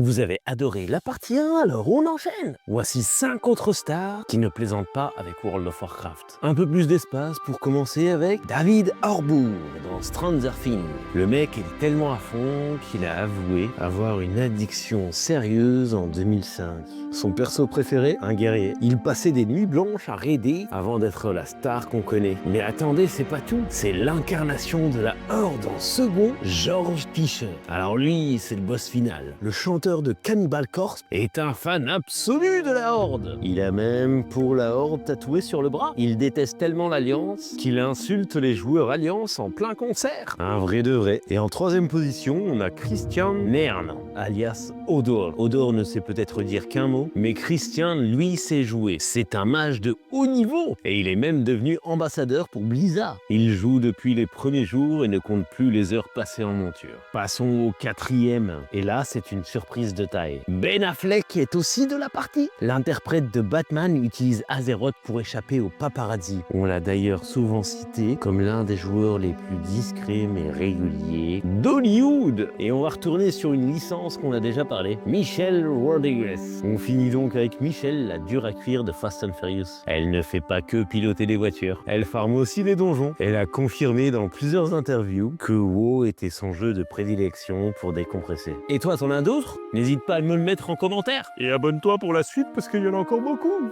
Vous avez adoré la partie 1, alors on enchaîne. Voici 5 autres stars qui ne plaisantent pas avec World of Warcraft. Un peu plus d'espace pour commencer avec David Harbour dans Stranger Things. Le mec est tellement à fond qu'il a avoué avoir une addiction sérieuse en 2005. Son perso préféré, un guerrier. Il passait des nuits blanches à raider avant d'être la star qu'on connaît. Mais attendez, c'est pas tout. C'est l'incarnation de la Horde en second, George Fisher. Alors lui, c'est le boss final. Le chanteur de Cannibal Corpse est un fan absolu de la Horde. Il a même pour la Horde tatoué sur le bras. Il déteste tellement l'Alliance qu'il insulte les joueurs Alliance en plein concert. Un vrai de vrai. Et en troisième position, on a Christian Nern, alias Odor. Odor ne sait peut-être dire qu'un mot, mais Christian, lui, sait jouer. C'est un mage de haut niveau. Et il est même devenu ambassadeur pour Blizzard. Il joue depuis les premiers jours et ne compte plus les heures passées en monture. Passons au quatrième. Et là, c'est une surprise de taille. Ben Affleck est aussi de la partie. L'interprète de Batman utilise Azeroth pour échapper aux paparazzi. On l'a d'ailleurs souvent cité comme l'un des joueurs les plus discrets mais réguliers d'Hollywood. Et on va retourner sur une licence qu'on a déjà parlé, Michelle Rodriguez. On finit donc avec Michelle, la dure à cuire de Fast and Furious. Elle ne fait pas que piloter des voitures, elle farme aussi les donjons. Elle a confirmé dans plusieurs interviews que WoW était son jeu de prédilection pour décompresser. Et toi, t'en as d'autres ? N'hésite pas à me le mettre en commentaire. Et abonne-toi pour la suite parce qu'il y en a encore beaucoup.